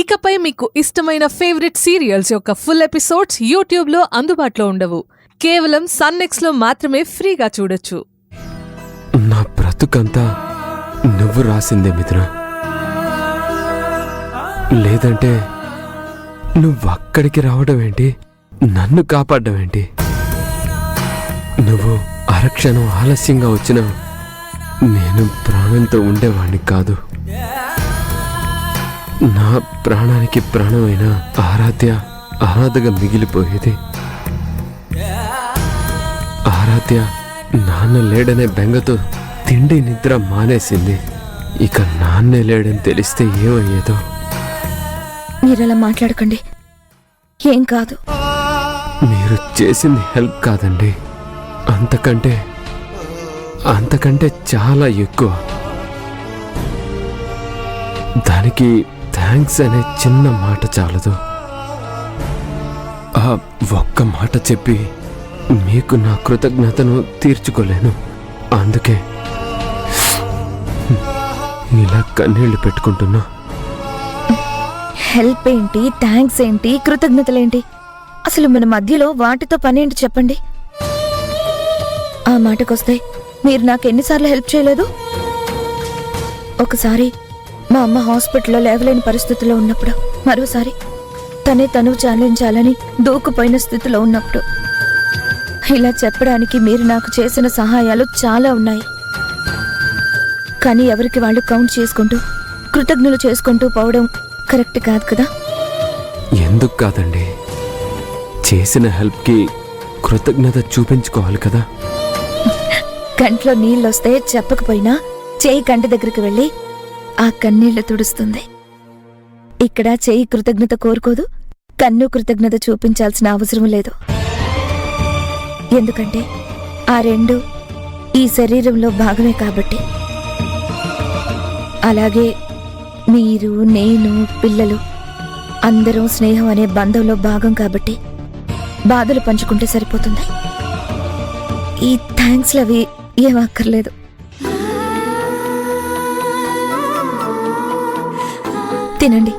ఇకపై మీకు ఇష్టమైన ఫేవరెట్ సీరియల్స్ యొక్క ఫుల్ ఎపిసోడ్స్ యూట్యూబ్లో అందుబాటులో ఉండవు. కేవలం సన్నెక్స్లో మాత్రమే ఫ్రీగా చూడొచ్చు. నా బ్రతుకంతా నువ్వు రాసిందే మిత్ర. లేదంటే నువ్వక్కడికి రావడం ఏంటి, నన్ను కాపాడడం ఏంటి? నువ్వు అరక్షణం ఆలస్యంగా వచ్చినా నేను ప్రాణంతో ఉండేవాణ్ణి కాదు. నా ప్రాణానికి ప్రాణమైన ఆరాధ్య అనాథగా మిగిలిపోయేది. ఆరాధ్య నాన్న లేడనే బెంగతో తిండి నిద్ర మానేసింది. ఇక నాన్నే లేడని తెలిస్తే ఏమయ్యేదో. మీరలా మాట్లాడకండి, ఏం కాదు. మీరు చేసింది హెల్ప్ కాదండి, అంతకంటే చాలా ఎక్కువ. దానికి థ్యాంక్స్ అనే చిన్న మాట చాలదు. ఆ ఒక్క మాట చెప్పి మీకు నా కృతజ్ఞతను తీర్చుకోలేను. అందుకే ఇలా కన్నీళ్లు పెట్టుకుంటున్నా. హెల్ప్ ఏంటి, థ్యాంక్స్ ఏంటి, కృతజ్ఞతలేంటి? అసలు మన మధ్యలో వాటితో పనేంటి చెప్పండి. ఆ మాటకొస్తే మీరు నాకు ఎన్నిసార్లు హెల్ప్ చేయలేదు? ఒకసారి మా అమ్మ హాస్పిటల్లో లేవలేని పరిస్థితిలో ఉన్నప్పుడు, మరోసారి తను చాలించాలని దూకుపోయిన స్థితిలో ఉన్నప్పుడు. ఇలా చెప్పడానికి మీరు నాకు చేసిన సహాయాలు చాలా ఉన్నాయి. కానీ ఎవరికి వాళ్ళు కౌంట్ చేసుకుంటూ కృతజ్ఞతలు చేసుకుంటూ పోవడం కరెక్ట్ కాదు కదా? ఎందుకు కాదండి, చేసిన హెల్ప్కి కృతజ్ఞత చూపించుకోవాలి కదా. కంట్లో నీళ్ళొస్తే చెప్పకపోయినా చేయి కంటి దగ్గరికి వెళ్ళి ఆ కన్నీళ్లు తుడుస్తుంది. ఇక్కడ చేయి కృతజ్ఞత కోరుకోదు, కన్ను కృతజ్ఞత చూపించాల్సిన అవసరం లేదు. ఎందుకంటే ఆ రెండు ఈ శరీరంలో భాగమే కాబట్టి. అలాగే మీరు, నేను, పిల్లలు అందరం స్నేహం అనే బంధంలో భాగం కాబట్టి బాధలు పంచుకుంటే సరిపోతుంది. ఈ థ్యాంక్స్లు అవి ఏం అక్కర్లేదు. తినండి.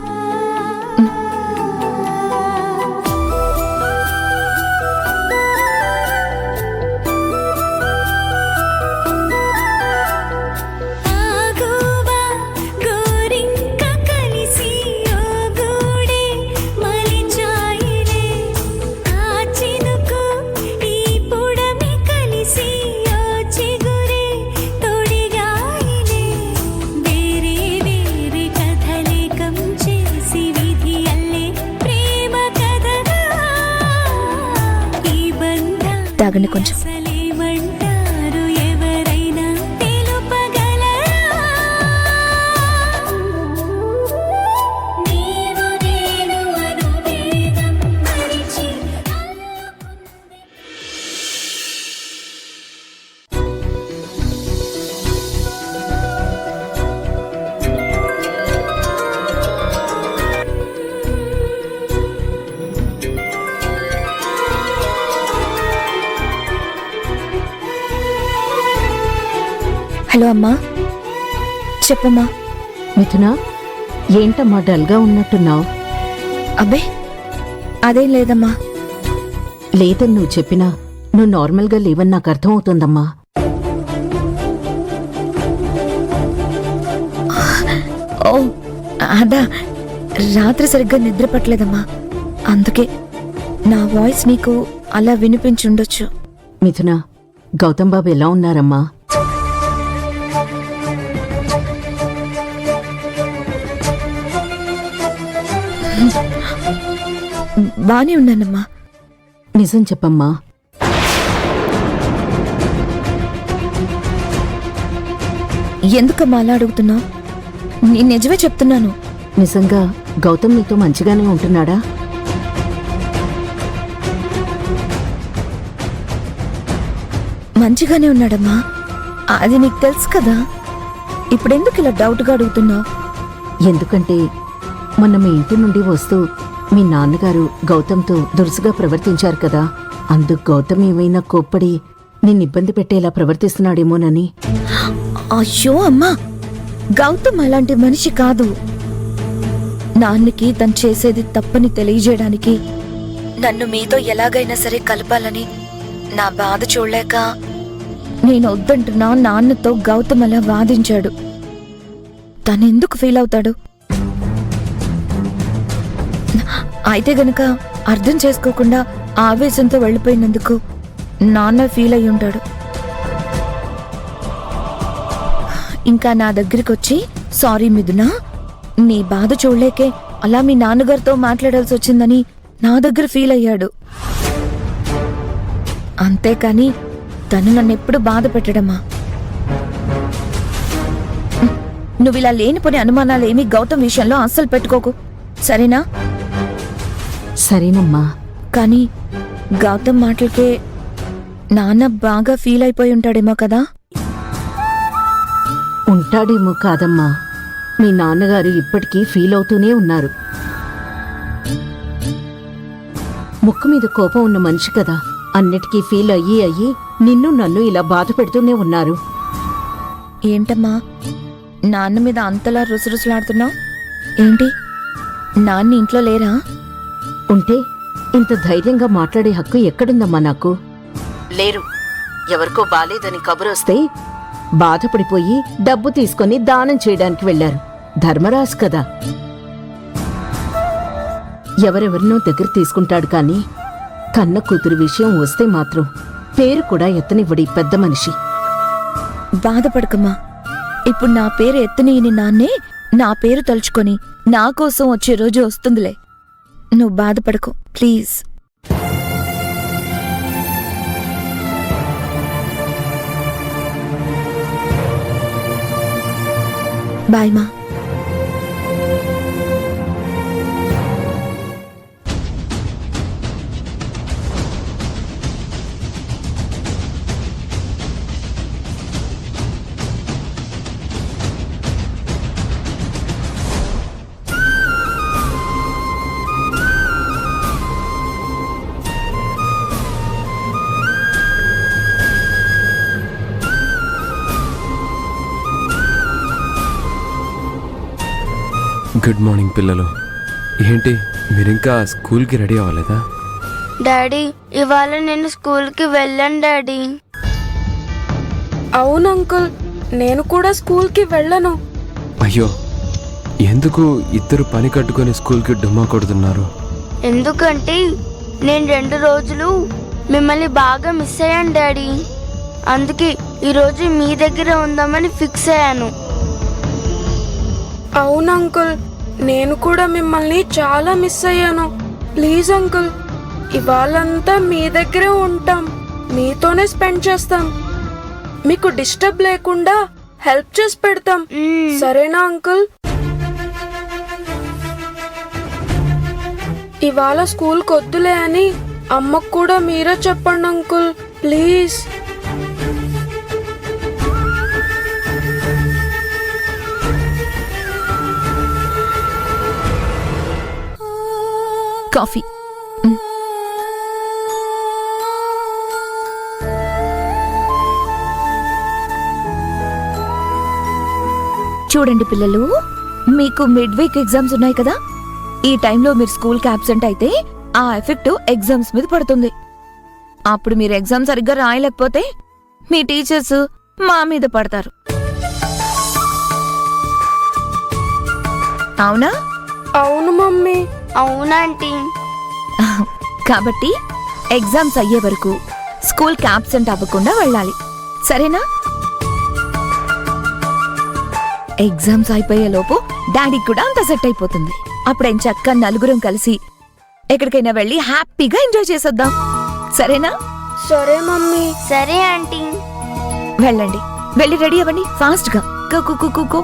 తాగండి కొంచెం. హలో అమ్మా, చెప్పమ్మా. మిథున, ఏంటమ్మా డల్గా ఉన్నట్టున్నావు? అబ్బే అదేం లేదమ్మా. లేదని నువ్వు చెప్పినా నువ్వు నార్మల్గా లేవని నాకు అర్థం అవుతుందమ్మా. ఓ అదా, రాత్రి సరిగ్గా నిద్ర పట్టలేదమ్మా, అందుకే నా వాయిస్ నీకు అలా వినిపించుండొచ్చు. మిథున, గౌతమ్ బాబు ఎలా ఉన్నారమ్మా? బానే ఉన్నానమ్మా. నిజం చెప్పమ్మా. ఎందుకమ్మా అలా అడుగుతున్నావు? నేను నిజమే చెప్తున్నాను. నిజంగా గౌతమ్ నీతో మంచిగానే ఉంటున్నాడా? మంచిగానే ఉన్నాడమ్మా, అది నీకు తెలుసు కదా. ఇప్పుడెందుకు ఇలా డౌట్గా అడుగుతున్నావు? ఎందుకంటే మొన్న మీ ఇంటి నుండి వస్తూ మీ నాన్నగారు గౌతమ్తో దురుసుగా ప్రవర్తించారు కదా, అందుకు గౌతమ్ ఏమైనా కోప్పడి నిన్ను ఇబ్బంది పెట్టేలా ప్రవర్తిస్తున్నాడేమోనని. అయ్యో అమ్మా, గౌతమ్ అలాంటి మనిషి కాదు. నాన్నకి తను చేసేది తప్పని తెలియజేయడానికి నన్ను మీతో ఎలాగైనా సరే కలపాలని నా బాధ చూడలేక నేను వద్దంటున్నా నాన్నతో గౌతమ్ అలా వాదించాడు. తనెందుకు ఫీల్ అవుతాడు? అయితే గనక అర్థం చేసుకోకుండా ఆవేశంతో వెళ్ళిపోయినందుకు నాన్న ఫీల్ అయి ఉంటాడు. ఇంకా నా దగ్గరికి వచ్చి సారీ మిథునా, నీ బాధ చూడలేకే అలా మీ నాన్నగారితో మాట్లాడాల్సి వచ్చిందని నా దగ్గర ఫీల్ అయ్యాడు. అంతేకాని తను నన్నెప్పుడు బాధ పెట్టడమా? నువ్విలా లేనిపోని అనుమానాలేమీ గౌతమ్ విషయంలో అస్సలు పెట్టుకోకు, సరేనా? సరేనమ్మా. కానీ గౌతమ్ మాటలకే నాన్న బాగా ఫీల్ అయిపోయి ఉంటాడేమో కదా? ఉంటాడేమో కాదమ్మా, మీ నాన్నగారు ఇప్పటికీ ఫీల్ అవుతూనే ఉన్నారు. ముక్కు మీద కోపం ఉన్న మనిషి కదా, అన్నిటికీ ఫీల్ అయ్యి నిన్ను నన్ను ఇలా బాధ పెడుతూనే ఉన్నారు. ఏంటమ్మా నాన్న మీద అంతలా రుసరుసలాడుతున్నావు? ఏంటి నాన్న ఇంట్లో లేరా? ఉంటే ఇంత ధైర్యంగా మాట్లాడే హక్కు ఎక్కడుందమ్మా నాకు? లేరు. ఎవరికో బాలేదని కబురొస్తే బాధపడిపోయి డబ్బు తీసుకొని దానం చేయడానికి వెళ్లారు. ధర్మరాజు కదా, ఎవరెవరినో దగ్గర తీసుకుంటాడు కాని కన్న కూతురు విషయం వస్తే మాత్రం పేరు కూడా ఎత్తనివ్వడి పెద్ద మనిషి. బాధపడకమ్మా, ఇప్పుడు నా పేరు ఎత్తనీయని నాన్నే నా పేరు తలుచుకొని నా కోసం వచ్చే రోజు వస్తుందిలే. నువ్వు బాధపడకు ప్లీజ్. బాయ్ మా. గుడ్ మార్నింగ్ పిల్లలు. ఏంటి మీరింకా స్కూల్కి రెడీ అవ్వలేదా? డాడీ ఇవాళ నేను స్కూల్కి వెళ్ళాను డాడీ. అవును అంకుల్, నేను కూడా స్కూల్కి వెళ్ళను. అయ్యో, ఎందుకు ఇద్దరు పని కట్టుకొని స్కూల్కి డుమ్మా కొడుతున్నారు? ఎందుకంటే నేను 2 రోజులు మిమ్మల్ని బాగా మిస్ అయ్యాను డాడీ. అందుకే ఈరోజు మీ దగ్గర ఉందామని ఫిక్స్ అయ్యాను. అవును అంకుల్, నేను కూడా మిమ్మల్ని చాలా మిస్ అయ్యాను. ప్లీజ్ అంకుల్, ఇవాళంతా మీ దగ్గరే ఉంటాం, మీతోనే స్పెండ్ చేస్తాం. మీకు డిస్టర్బ్ లేకుండా హెల్ప్ చేసి పెడతాం, సరేనా అంకుల్? ఇవాళ స్కూల్కి వద్దులే అని అమ్మకు కూడా మీరే చెప్పండి అంకుల్, ప్లీజ్. కాఫీ. చూడండి పిల్లలు, మీకు మిడ్ వీక్ ఎగ్జామ్స్ ఉన్నాయి కదా. ఈ టైంలో మీరు స్కూల్కి అబ్సెంట్ అయితే ఆ ఎఫెక్ట్ ఎగ్జామ్స్ మీద పడుతుంది. అప్పుడు మీరు ఎగ్జామ్ సరిగ్గా రాయలేకపోతే మీ టీచర్స్ మా మీద పడతారు. అవునా? అవును మమ్మీ. అవునాంటీ. కాబట్టి ఎగ్జామ్స్ అయ్యే వరకు స్కూల్కి అబ్సెంట్ అవ్వకుండా వెళ్ళాలి, సరేనా? ఎగ్జామ్స్ అయిపోయే లోపు డాడీకి కూడా అంత సెట్ అయిపోతుంది. అప్పుడేం చక్క నలుగురం కలిసి ఎక్కడికైనా వెళ్ళి హ్యాపీగా ఎంజాయ్ చేసొద్దాం, సరేనా? సరే మమ్మీ. సరే ఆంటీ. వెళ్ళండి, వెళ్ళి రెడీ అవ్వండి ఫాస్ట్ గా. కో.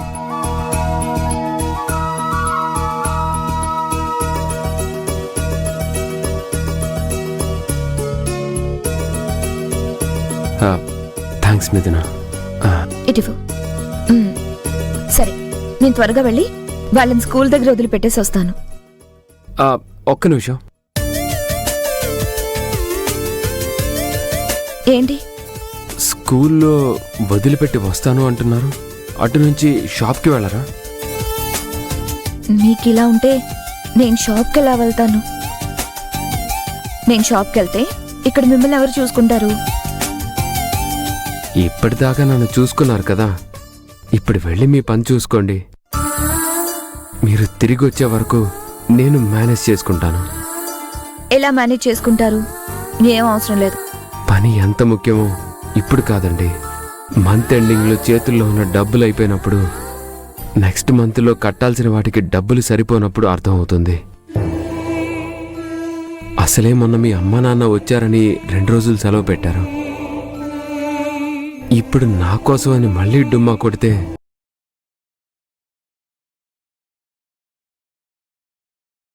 థ్యాంక్స్ మిథునా. ఇటిఫు. సరే, నేను త్వరగా వెళ్ళి వాళ్ళని స్కూల్ దగ్గర వదిలిపెట్టేసి వస్తాను. ఒక్క నిమిషం. ఏంటి? స్కూల్లో వదిలిపెట్టి వస్తాను అంటున్నారు, అటు నుంచి షాప్కి వెళ్ళరా? మీకు ఇలా ఉంటే నేను షాప్కి ఎలా వెళ్తాను? నేను షాప్కి వెళ్తే ఇక్కడ మిమ్మల్ని ఎవరు చూసుకుంటారు? ఇప్పటిదాకా నన్ను చూసుకున్నారు కదా, ఇప్పుడు వెళ్ళి మీ పని చూసుకోండి. మీరు తిరిగి వచ్చే వరకు నేను మేనేజ్ చేసుకుంటాను. ఎలా మేనేజ్ చేసుకుంటారు? ఏం అవసరం లేదు. పని ఎంత ముఖ్యమో ఇప్పుడు కాదండి, మంత్ ఎండింగ్లో చేతుల్లో ఉన్న డబ్బులు అయిపోయినప్పుడు, నెక్స్ట్ మంత్లో కట్టాల్సిన వాటికి డబ్బులు సరిపోనప్పుడు అర్థమవుతుంది. అసలే మొన్న మీ అమ్మ నాన్న వచ్చారని 2 రోజులు సెలవు పెట్టారు. ఇప్పుడు నా కోసం అని మళ్ళీ డుమ్మా కొడితే